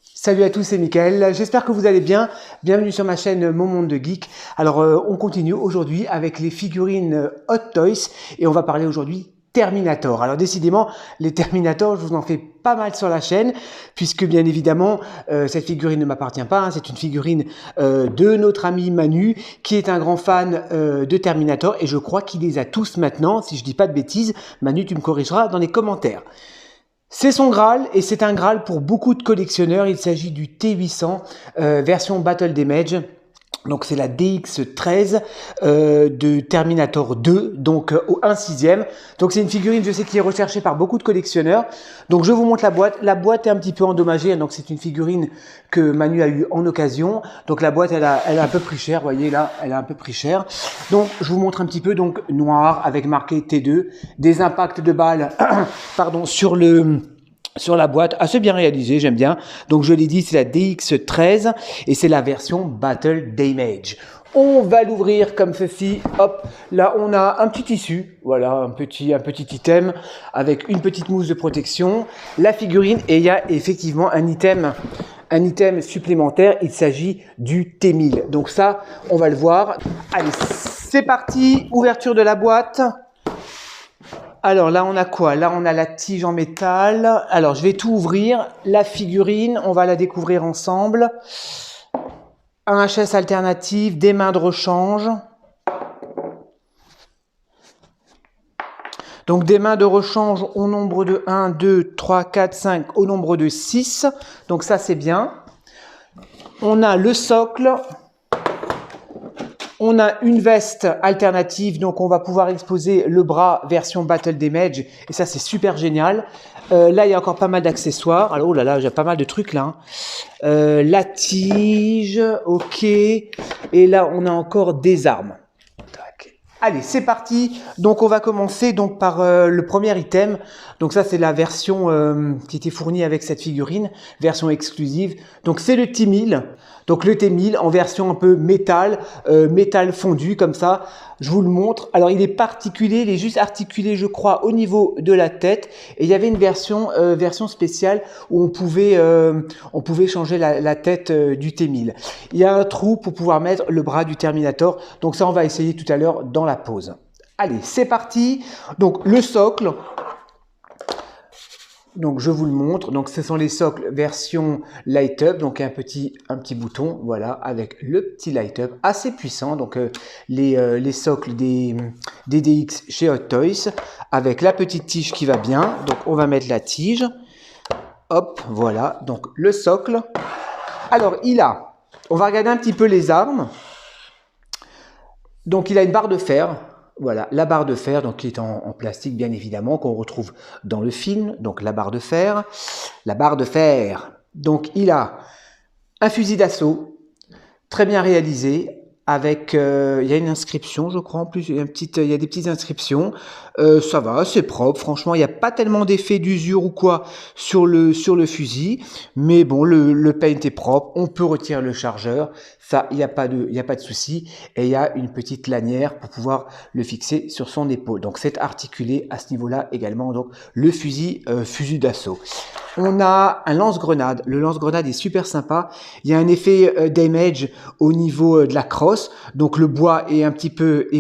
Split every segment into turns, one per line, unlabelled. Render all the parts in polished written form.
Salut à tous, c'est Mickaël, j'espère que vous allez bien. Bienvenue sur ma chaîne Mon Monde de Geek. Alors on continue aujourd'hui avec les figurines Hot Toys et on va parler aujourd'hui Terminator. Alors décidément, les Terminator, je vous en fais pas mal sur la chaîne puisque bien évidemment cette figurine ne m'appartient pas, hein. C'est une figurine de notre ami Manu qui est un grand fan de Terminator et je crois qu'il les a tous maintenant, si je dis pas de bêtises. Manu, tu me corrigeras dans les commentaires. C'est son Graal et c'est un Graal pour beaucoup de collectionneurs. Il s'agit du T800 version Battle Damage. Donc c'est la DX13 de Terminator 2, donc au 1/6. Donc c'est une figurine, je sais, qui est recherchée par beaucoup de collectionneurs. Donc je vous montre la boîte. La boîte est un petit peu endommagée, donc c'est une figurine que Manu a eu en occasion. Donc la boîte, elle a un peu pris cher, vous voyez là, elle a un peu pris cher. Donc je vous montre un petit peu, donc noir avec marqué T2, des impacts de balles, pardon, sur la boîte, assez bien réalisé, j'aime bien. Donc je l'ai dit, c'est la DX13 et c'est la version Battle Damage. On va l'ouvrir comme ceci. Hop, là on a un petit tissu, voilà, un petit item avec une petite mousse de protection, la figurine et il y a effectivement un item supplémentaire. Il s'agit du T1000. Donc ça, on va le voir. Allez, c'est parti, ouverture de la boîte. Alors là, on a quoi? Là, on a la tige en métal. Alors, je vais tout ouvrir. La figurine, on va la découvrir ensemble. Un HS alternatif, des mains de rechange. Donc, des mains de rechange au nombre de 1, 2, 3, 4, 5, au nombre de 6. Donc, ça, c'est bien. On a le socle. On a une veste alternative, donc on va pouvoir exposer le bras version Battle Damage, et ça c'est super génial. Là il y a encore pas mal d'accessoires. Alors oh là là, j'ai pas mal de trucs là. La tige, ok. Et là on a encore des armes. Allez, c'est parti. Donc on va commencer donc par le premier item. Donc ça c'est la version qui était fournie avec cette figurine, version exclusive. Donc c'est le T1000. Donc le T1000 en version un peu métal, métal fondu comme ça. Je vous le montre. Alors il est pas articulé, il est juste articulé, je crois, au niveau de la tête. Et il y avait une version spéciale où on pouvait changer la tête du T1000. Il y a un trou pour pouvoir mettre le bras du Terminator. Donc ça, on va essayer tout à l'heure dans la pause. Allez, c'est parti. Donc le socle. Donc je vous le montre. Donc ce sont les socles version light up. Donc un petit bouton, voilà, avec le petit light up assez puissant. Donc les socles des DX chez Hot Toys avec la petite tige qui va bien. Donc on va mettre la tige. Hop, voilà. Donc le socle. Alors on va regarder un petit peu les armes. Donc il a une barre de fer. Voilà, la barre de fer, donc qui est en plastique bien évidemment, qu'on retrouve dans le film. Donc la barre de fer. La barre de fer. Donc il a un fusil d'assaut très bien réalisé. Avec, il y a une inscription, je crois, en plus, il y a des petites inscriptions. Ça va, c'est propre. Franchement, il n'y a pas tellement d'effet d'usure ou quoi sur le fusil. Mais bon, le paint est propre. On peut retirer le chargeur. Ça, il n'y a pas de souci. Et il y a une petite lanière pour pouvoir le fixer sur son épaule. Donc, c'est articulé à ce niveau-là également. Donc, le fusil d'assaut. On a un lance-grenade. Le lance-grenade est super sympa. Il y a un effet damage au niveau de la crosse. Donc le bois est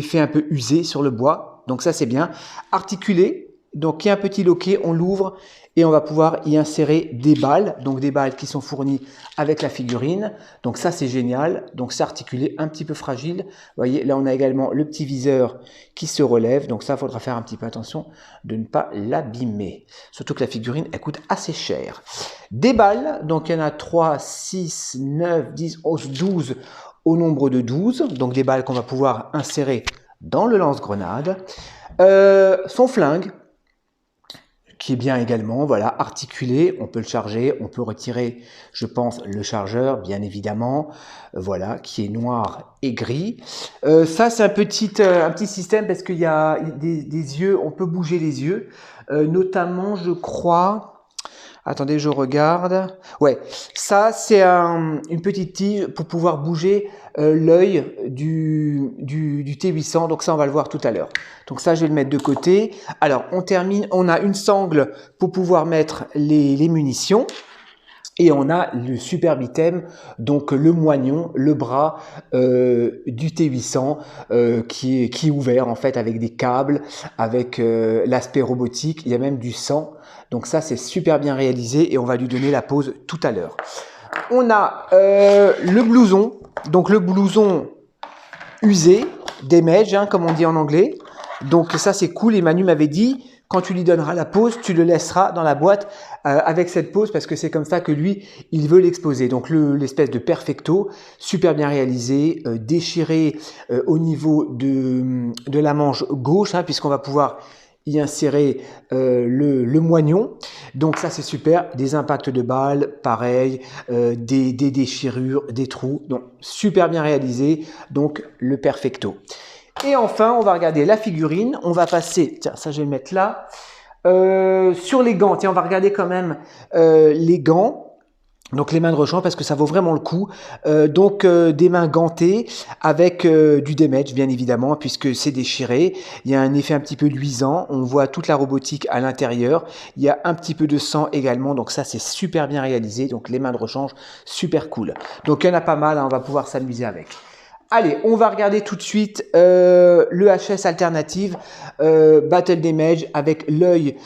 fait un peu usé sur le bois. Donc ça c'est bien. Articulé. Donc il y a un petit loquet. On l'ouvre et on va pouvoir y insérer des balles. Donc des balles qui sont fournies avec la figurine. Donc ça c'est génial. Donc c'est articulé, un petit peu fragile. Vous voyez, là on a également le petit viseur qui se relève. Donc ça, il faudra faire un petit peu attention de ne pas l'abîmer. Surtout que la figurine, elle coûte assez cher. Des balles. Donc il y en a 3, 6, 9, 10, 11, 12 au nombre de 12. Donc des balles qu'on va pouvoir insérer dans le lance-grenade. Son flingue, qui est bien également, voilà, articulé, on peut le charger, on peut retirer, je pense, le chargeur, bien évidemment, voilà, qui est noir et gris. Ça, c'est un petit système parce qu'il y a des yeux, on peut bouger les yeux, notamment, je crois... Attendez, je regarde. Ouais, ça c'est une petite tige pour pouvoir bouger l'œil du T800. Donc ça, on va le voir tout à l'heure. Donc ça, je vais le mettre de côté. Alors, on termine. On a une sangle pour pouvoir mettre les munitions. Et on a le superbe item, donc le moignon, le bras du T800 qui est ouvert en fait avec des câbles, avec l'aspect robotique, il y a même du sang. Donc ça c'est super bien réalisé et on va lui donner la pose tout à l'heure. On a le blouson, donc le blouson usé, damage hein, comme on dit en anglais. Donc ça c'est cool et Manu m'avait dit, quand tu lui donneras la pose, tu le laisseras dans la boîte avec cette pose parce que c'est comme ça que lui, il veut l'exposer. Donc l'espèce de perfecto, super bien réalisé, déchiré au niveau de la manche gauche, hein, puisqu'on va pouvoir y insérer le moignon. Donc ça c'est super, des impacts de balles, pareil, des déchirures, des trous, donc super bien réalisé, donc le perfecto. Et enfin, on va regarder la figurine. On va passer, tiens, ça je vais le mettre là, sur les gants. Tiens, on va regarder quand même les gants. Donc les mains de rechange parce que ça vaut vraiment le coup. Des mains gantées avec du damage bien évidemment puisque c'est déchiré. Il y a un effet un petit peu luisant. On voit toute la robotique à l'intérieur. Il y a un petit peu de sang également. Donc ça c'est super bien réalisé. Donc les mains de rechange super cool. Donc il y en a pas mal. Hein, on va pouvoir s'amuser avec. Allez, on va regarder tout de suite le HS alternative Battle Damage avec l'œil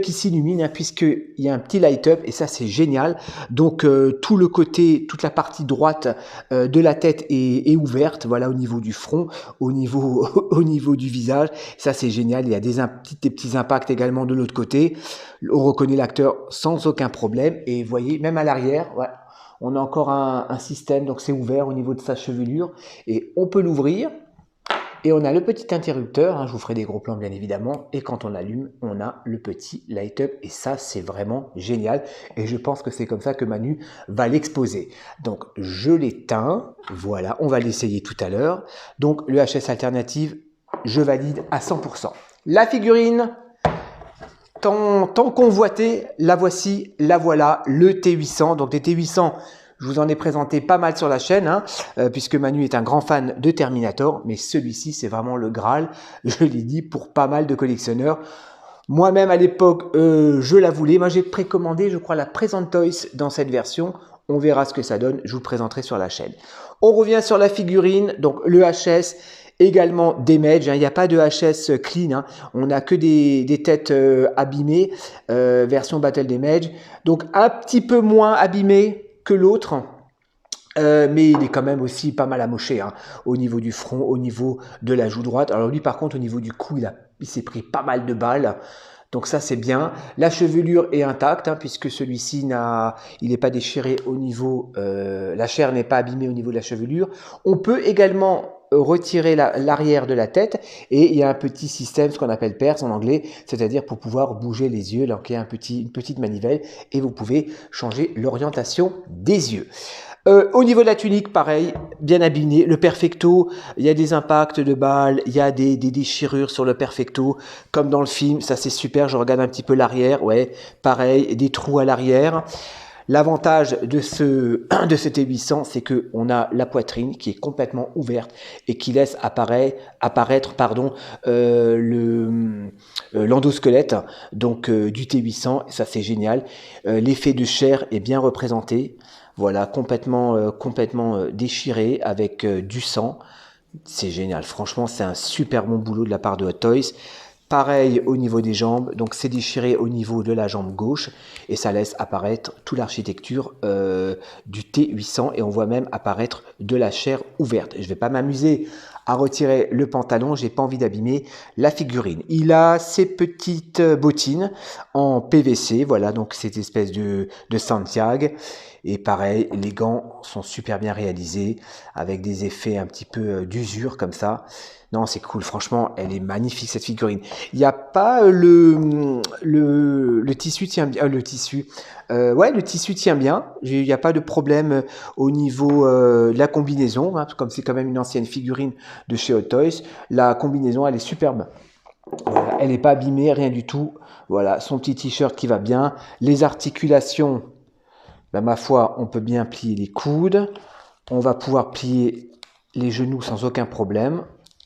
qui s'illumine hein, puisqu'il y a un petit light up et ça c'est génial. Donc tout le côté, toute la partie droite de la tête est ouverte, voilà au niveau du front, au niveau du visage. Ça c'est génial. Il y a des petits impacts également de l'autre côté. On reconnaît l'acteur sans aucun problème et vous voyez même à l'arrière, ouais. On a encore un système, donc c'est ouvert au niveau de sa chevelure et on peut l'ouvrir. Et on a le petit interrupteur, hein, je vous ferai des gros plans bien évidemment. Et quand on allume, on a le petit light up et ça c'est vraiment génial. Et je pense que c'est comme ça que Manu va l'exposer. Donc je l'éteins, voilà, on va l'essayer tout à l'heure. Donc le HS alternative, je valide à 100%. La figurine tant convoité, la voici, la voilà, le T800. Donc des T800, je vous en ai présenté pas mal sur la chaîne, hein, puisque Manu est un grand fan de Terminator, mais celui-ci, c'est vraiment le Graal, je l'ai dit, pour pas mal de collectionneurs. Moi-même, à l'époque, je la voulais. Moi, j'ai précommandé, je crois, la Present Toys dans cette version. On verra ce que ça donne, je vous le présenterai sur la chaîne. On revient sur la figurine, donc le HS, également damage, hein, il n'y a pas de HS clean, hein, on n'a que des têtes abîmées, version Battle Damage, donc un petit peu moins abîmé que l'autre, mais il est quand même aussi pas mal amoché hein, au niveau du front, au niveau de la joue droite. Alors lui par contre au niveau du cou, il s'est pris pas mal de balles. Donc ça c'est bien. La chevelure est intacte hein, puisque celui-ci il n'est pas déchiré au niveau, la chair n'est pas abîmée au niveau de la chevelure. On peut également retirer l'arrière de la tête et il y a un petit système, ce qu'on appelle perce en anglais, c'est-à-dire pour pouvoir bouger les yeux, donc il y a une petite manivelle et vous pouvez changer l'orientation des yeux. Au niveau de la tunique, pareil, bien abîmé. Le perfecto, il y a des impacts de balles, il y a des déchirures sur le perfecto, comme dans le film. Ça, c'est super. Je regarde un petit peu l'arrière. Ouais, pareil, des trous à l'arrière. L'avantage de ce T800, c'est que on a la poitrine qui est complètement ouverte et qui laisse apparaître l'endosquelette donc du T800. Ça, c'est génial. L'effet de chair est bien représenté. Voilà, complètement déchiré avec du sang. C'est génial. Franchement, c'est un super bon boulot de la part de Hot Toys. Pareil au niveau des jambes. Donc, c'est déchiré au niveau de la jambe gauche. Et ça laisse apparaître toute l'architecture du T800. Et on voit même apparaître de la chair ouverte. Je ne vais pas m'amuser à retirer le pantalon. J'ai pas envie d'abîmer la figurine. Il a ses petites bottines en PVC. Voilà, donc cette espèce de Santiago. Et pareil, les gants sont super bien réalisés avec des effets un petit peu d'usure comme ça. Non, c'est cool. Franchement, elle est magnifique cette figurine. Il n'y a pas le tissu tient bien. Le tissu tient bien. Il n'y a pas de problème au niveau de la combinaison, hein, comme c'est quand même une ancienne figurine de chez Hot Toys. La combinaison, elle est superbe. Voilà, elle n'est pas abîmée, rien du tout. Voilà, son petit t-shirt qui va bien. Les articulations. Ben, ma foi, on peut bien plier les coudes. On va pouvoir plier les genoux sans aucun problème.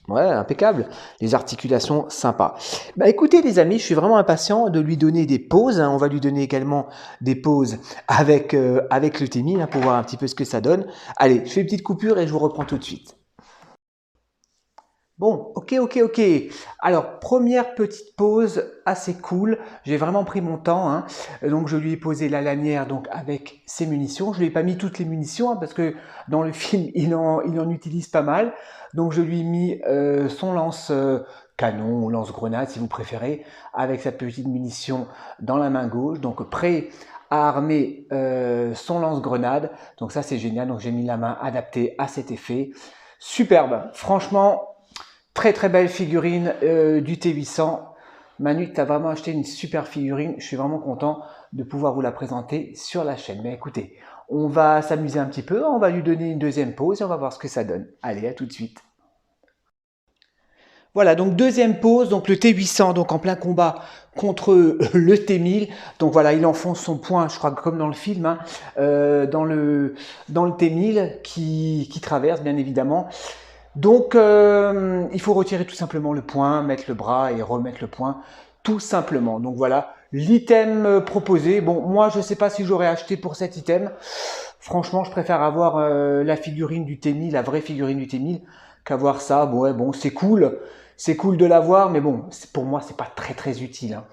Ouais, impeccable. Les articulations, sympa. Bah écoutez les amis, je suis vraiment impatient de lui donner des pauses, hein. On va lui donner également des pauses avec le T1000 hein, pour voir un petit peu ce que ça donne. Allez, je fais une petite coupure et je vous reprends tout de suite. Bon, ok. Alors, première petite pause assez cool. J'ai vraiment pris mon temps, hein. Donc, je lui ai posé la lanière donc avec ses munitions. Je lui ai pas mis toutes les munitions hein, parce que dans le film, il en utilise pas mal. Donc, je lui ai mis son lance-canon ou lance-grenade, si vous préférez, avec sa petite munition dans la main gauche. Donc, prêt à armer son lance-grenade. Donc, ça, c'est génial. Donc, j'ai mis la main adaptée à cet effet. Superbe. Franchement, très belle figurine du T800. Manu, tu as vraiment acheté une super figurine. Je suis vraiment content de pouvoir vous la présenter sur la chaîne. Mais écoutez, on va s'amuser un petit peu. On va lui donner une deuxième pause et on va voir ce que ça donne. Allez, à tout de suite. Voilà, donc deuxième pause, donc le T800 donc en plein combat contre le T1000. Donc voilà, il enfonce son poing, je crois comme dans le film, hein, dans le T1000 qui traverse bien évidemment. Donc, il faut retirer tout simplement le point, mettre le bras et remettre le point, tout simplement. Donc voilà, l'item proposé. Bon, moi, je ne sais pas si j'aurais acheté pour cet item. Franchement, je préfère avoir la figurine du T1000, la vraie figurine du T1000, qu'avoir ça. Bon, ouais, bon, c'est cool. C'est cool de l'avoir, mais bon, pour moi, c'est pas très utile, hein.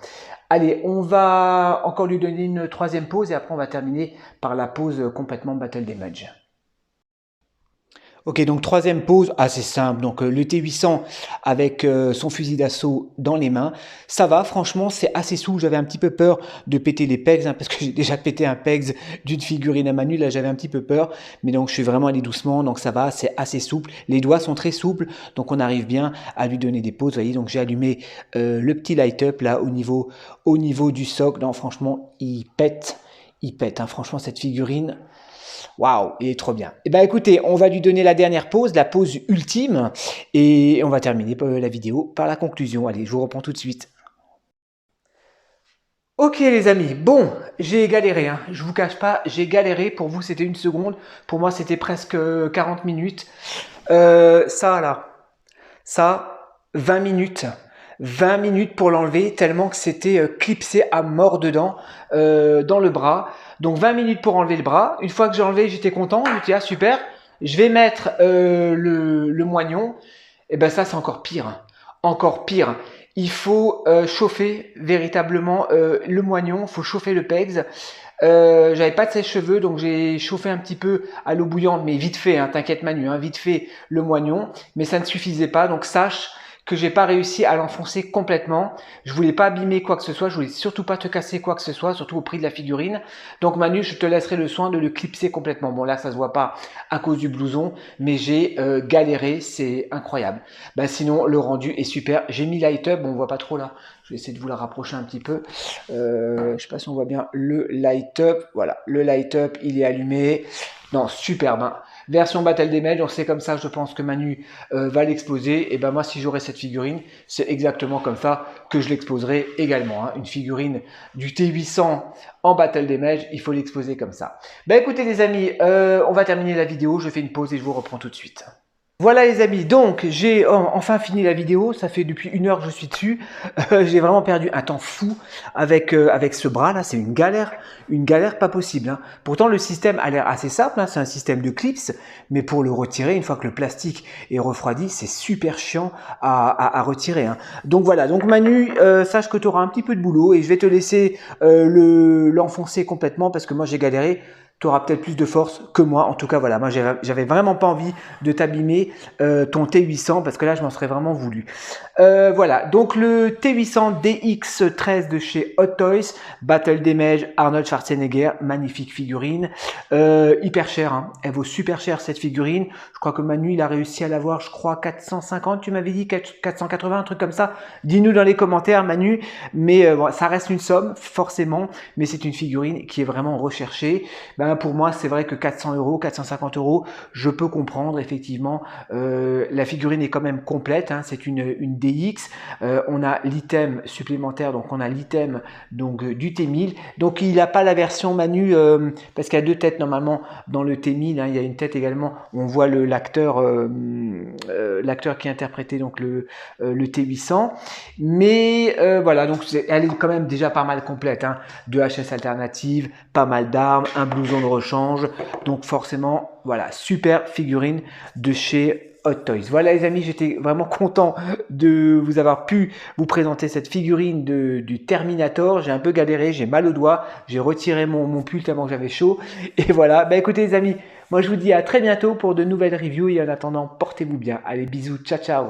Allez, on va encore lui donner une troisième pause et après, on va terminer par la pause complètement Battle Damage. Ok, donc troisième pause, assez simple. Donc le T800 avec son fusil d'assaut dans les mains, ça va, franchement, c'est assez souple. J'avais un petit peu peur de péter les pegs, hein, parce que j'ai déjà pété un pegs d'une figurine à Manu, là j'avais un petit peu peur, mais donc je suis vraiment allé doucement, donc ça va, c'est assez souple. Les doigts sont très souples, donc on arrive bien à lui donner des pauses. Vous voyez, donc j'ai allumé le petit light-up là au niveau du socle. Non, franchement, il pète, hein. Franchement, cette figurine. Waouh, il est trop bien. Eh bien écoutez, on va lui donner la dernière pause, la pause ultime, et on va terminer la vidéo par la conclusion. Allez, je vous reprends tout de suite. Ok les amis, bon, j'ai galéré, hein. Je vous cache pas, j'ai galéré. Pour vous c'était une seconde, pour moi c'était presque 40 minutes. Ça là, ça, 20 minutes. 20 minutes pour l'enlever, tellement que c'était clipsé à mort dedans, dans le bras. Donc 20 minutes pour enlever le bras. Une fois que j'ai enlevé, j'étais content. Je me dis, ah super, je vais mettre le moignon. Et ben ça, c'est encore pire, hein. Encore pire. Il faut chauffer véritablement le moignon, il faut chauffer le pegs. J'avais pas de sèche-cheveux, donc j'ai chauffé un petit peu à l'eau bouillante, mais vite fait, hein, t'inquiète Manu, hein, vite fait le moignon, mais ça ne suffisait pas, donc sache que j'ai pas réussi à l'enfoncer complètement. Je voulais pas abîmer quoi que ce soit, je voulais surtout pas te casser quoi que ce soit, surtout au prix de la figurine. Donc Manu, je te laisserai le soin de le clipser complètement. Bon là, ça se voit pas à cause du blouson, mais j'ai galéré, c'est incroyable. Bah sinon, le rendu est super. J'ai mis light up, bon, on voit pas trop là. Je vais essayer de vous la rapprocher un petit peu. Je sais pas si on voit bien le light up. Voilà, le light up, il est allumé. Non, superbe, hein. Version Battle Damage, donc c'est comme ça, je pense que Manu va l'exposer. Et ben moi, si j'aurais cette figurine, c'est exactement comme ça que je l'exposerai également, hein. Une figurine du T800 en Battle Damage, il faut l'exposer comme ça. Ben écoutez les amis, on va terminer la vidéo. Je fais une pause et je vous reprends tout de suite. Voilà les amis, donc j'ai enfin fini la vidéo, ça fait depuis 1 heure que je suis dessus, j'ai vraiment perdu un temps fou avec ce bras là, c'est une galère pas possible, hein. Pourtant le système a l'air assez simple, hein, c'est un système de clips, mais pour le retirer, une fois que le plastique est refroidi, c'est super chiant à retirer, hein. Donc voilà, donc Manu, sache que tu auras un petit peu de boulot et je vais te laisser l'enfoncer complètement parce que moi j'ai galéré. Tu auras peut-être plus de force que moi. En tout cas, voilà, moi, j'avais vraiment pas envie de t'abîmer ton T800 parce que là, je m'en serais vraiment voulu. Voilà, donc le T800 DX13 de chez Hot Toys, Battle Damage, Arnold Schwarzenegger, magnifique figurine. Hyper cher, hein. Elle vaut super cher cette figurine. Je crois que Manu, il a réussi à l'avoir, je crois, 450, tu m'avais dit 480, un truc comme ça. Dis-nous dans les commentaires, Manu. Mais bon, ça reste une somme, forcément, mais c'est une figurine qui est vraiment recherchée. Ben, ben pour moi c'est vrai que 400 €, 450 €, je peux comprendre effectivement. La figurine est quand même complète, hein, c'est une DX. On a l'item supplémentaire, donc on a l'item donc du T1000. Donc il n'a pas la version Manu parce qu'il y a deux têtes normalement dans le T1000. Hein, il y a une tête également. On voit l'acteur qui interprétait donc le T800. Mais voilà, donc elle est quand même déjà pas mal complète. Hein, deux HS alternatives, pas mal d'armes, un blouson de rechange. Donc forcément, voilà, super figurine de chez Hot Toys. Voilà les amis, j'étais vraiment content de vous avoir pu vous présenter cette figurine du Terminator. J'ai un peu galéré, j'ai mal au doigt, j'ai retiré mon pull tellement que j'avais chaud. Et voilà, bah écoutez les amis, moi je vous dis à très bientôt pour de nouvelles reviews et en attendant, portez-vous bien. Allez, bisous, ciao ciao.